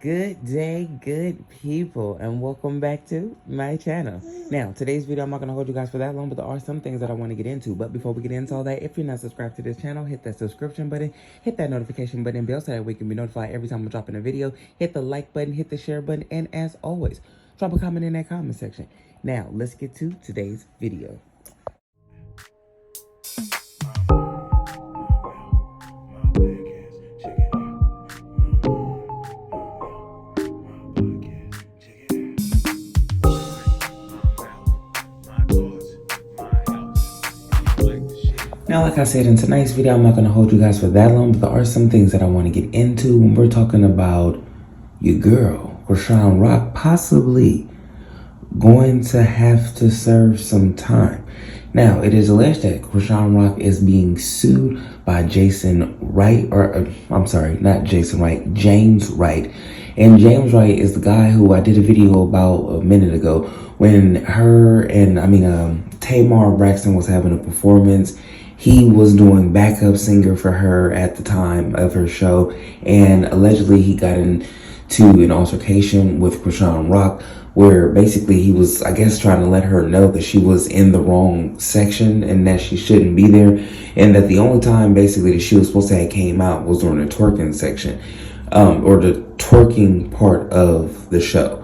Good day, good people, and welcome back to my channel. Now, today's video, I'm not going to hold you guys for that long, but there are some things that I want to get into. But before we get into all that, if you're not subscribed to this channel, hit that subscription button, hit that notification button bell so that we can be notified every time I'm dropping a video. Hit the like button, hit the share button, and as always, drop a comment in that comment section. Now, let's get to today's video. Now, like I said, in tonight's video, I'm not going to hold you guys for that long, but there are some things that I want to get into when we're talking about your girl, Chrisean Rock, possibly going to have to serve some time. Now, it is alleged that Chrisean Rock is being sued by Jason Wright, James Wright. And James Wright is the guy who I did a video about a minute ago when Tamar Braxton was having a performance. He was doing backup singer for her at the time of her show, and allegedly he got into an altercation with Chrisean Rock, where basically he was, I guess, trying to let her know that she was in the wrong section and that she shouldn't be there, and that the only time basically that she was supposed to have came out was during the twerking section, or the twerking part of the show.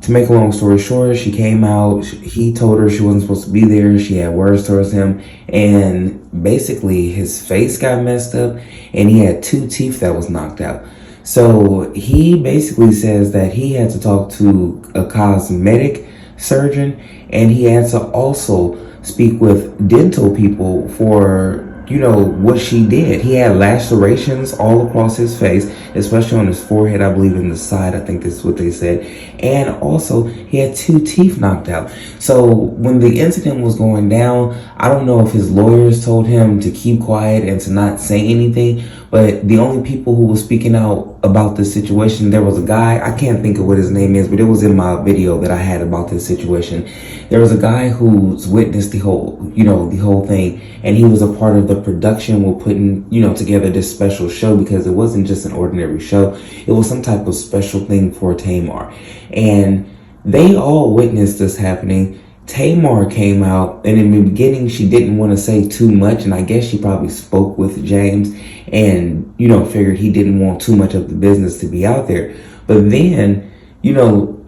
To make a long story short, she came out, he told her she wasn't supposed to be there, she had words towards him, and basically his face got messed up, and he had 2 teeth that was knocked out. So he basically says that he had to talk to a cosmetic surgeon, and he had to also speak with dental people for what she did. He had lacerations all across his face, especially on his forehead, I believe, in the side, I think that's what they said. And also, he had 2 teeth knocked out. So when the incident was going down, I don't know if his lawyers told him to keep quiet and to not say anything, but the only people who were speaking out about this situation, there was a guy, I can't think of what his name is, but it was in my video that I had about this situation. There was a guy who's witnessed the whole thing, and he was a part of the production with putting, together this special show, because it wasn't just an ordinary show. It was some type of special thing for Tamar. And they all witnessed this happening. Tamar came out, and in the beginning, she didn't want to say too much, and I guess she probably spoke with James and, figured he didn't want too much of the business to be out there. But then,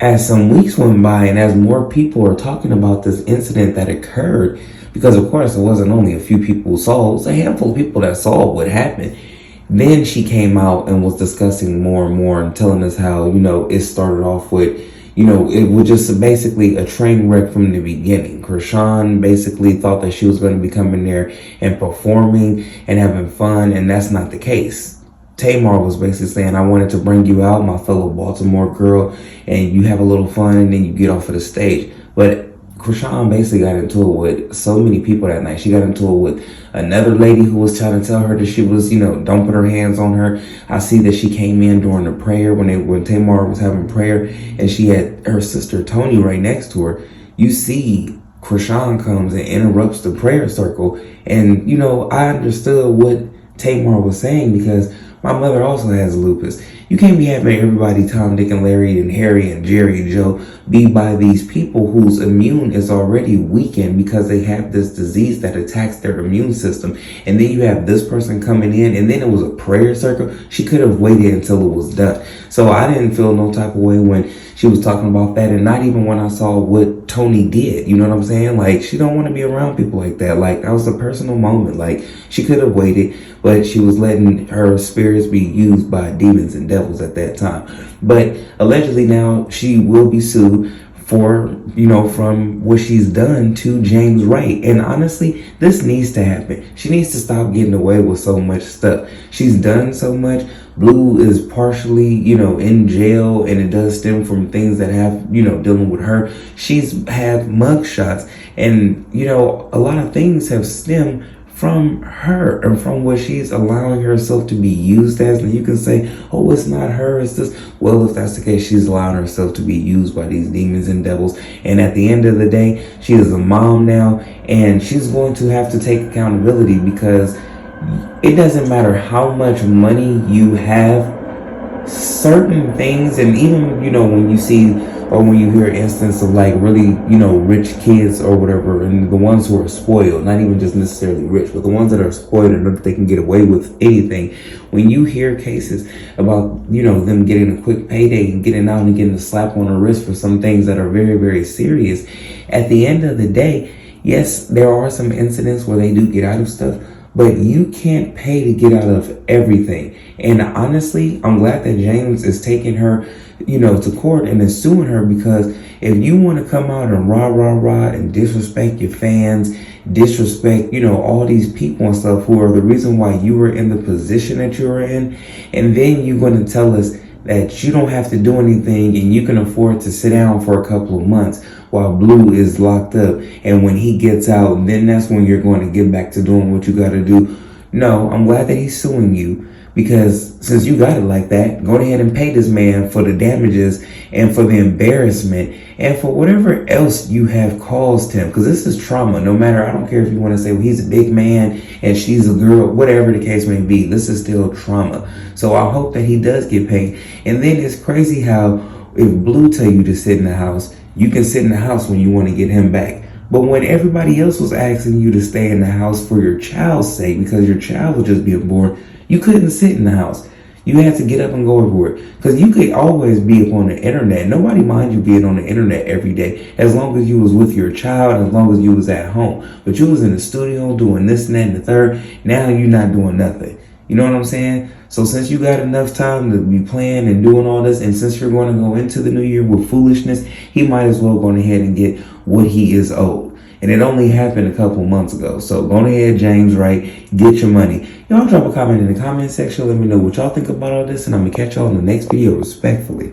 as some weeks went by and as more people are talking about this incident that occurred, because of course it wasn't only a few people who saw, it was a handful of people that saw what happened. Then she came out and was discussing more and more and telling us how, it started off with, it was just basically a train wreck from the beginning. Chrisean basically thought that she was going to be coming there and performing and having fun, and that's not the case. Tamar was basically saying, I wanted to bring you out, my fellow Baltimore girl, and you have a little fun and then you get off of the stage. But Chrisean basically got into it with so many people that night. She got into it with another lady who was trying to tell her that she was, don't put her hands on her. I see that she came in during the prayer when Tamar was having prayer, and she had her sister Tony right next to her. You see Chrisean comes and interrupts the prayer circle. And, I understood what Tamar was saying, because my mother also has lupus. You can't be having everybody, Tom, Dick, and Larry, and Harry, and Jerry, and Joe, be by these people whose immune is already weakened because they have this disease that attacks their immune system. And then you have this person coming in, and then it was a prayer circle. She could have waited until it was done. So I didn't feel no type of way when she was talking about that, and not even when I saw what Tony did. You know what I'm saying? Like, she don't want to be around people like that. Like, that was a personal moment. Like, she could have waited, but she was letting her spirits be used by demons and devils at that time. But allegedly now she will be sued for, from what she's done to James Wright. And honestly, this needs to happen. She needs to stop getting away with so much stuff. She's done so much. Blue is partially, in jail, and it does stem from things that have, dealing with her. She's had mug shots, and, a lot of things have stemmed from her and from what she's allowing herself to be used as. And you can say, oh, it's not her, it's this. Well, if that's the case, she's allowing herself to be used by these demons and devils. And at the end of the day, she is a mom now, and she's going to have to take accountability, because it doesn't matter how much money you have. certain things, and even, when you see or when you hear instance of like really, rich kids or whatever, and the ones who are spoiled, not even just necessarily rich, but the ones that are spoiled and know that they can get away with anything. When you hear cases about, them getting a quick payday and getting out and getting a slap on the wrist for some things that are very, very serious, at the end of the day, yes, there are some incidents where they do get out of stuff, but you can't pay to get out of everything. And honestly, I'm glad that James is taking her, to court and is suing her, because if you want to come out and rah and disrespect your fans, disrespect, all these people and stuff who are the reason why you were in the position that you were in, and then you're going to tell us that you don't have to do anything and you can afford to sit down for a couple of months while Blue is locked up, and when he gets out, then that's when you're going to get back to doing what you got to do. No, I'm glad that he's suing you, because since you got it like that, go ahead and pay this man for the damages and for the embarrassment and for whatever else you have caused him, because this is trauma. No matter, I don't care if you want to say, well, he's a big man and she's a girl, whatever the case may be, this is still trauma. So I hope that he does get paid. And then it's crazy how if Blue tell you to sit in the house, you can sit in the house when you want to get him back. But when everybody else was asking you to stay in the house for your child's sake, because your child was just being born, you couldn't sit in the house. You had to get up and go everywhere. Because you could always be up on the internet. Nobody mind you being on the internet every day, as long as you was with your child, as long as you was at home. But you was in the studio doing this and that and the third. Now you're not doing nothing. You know what I'm saying? So since you got enough time to be playing and doing all this, and since you're going to go into the new year with foolishness, he might as well go ahead and get what he is owed. And it only happened a couple months ago. So go ahead, James Wright, get your money. Y'all drop a comment in the comment section. Let me know what y'all think about all this, and I'm going to catch y'all in the next video respectfully.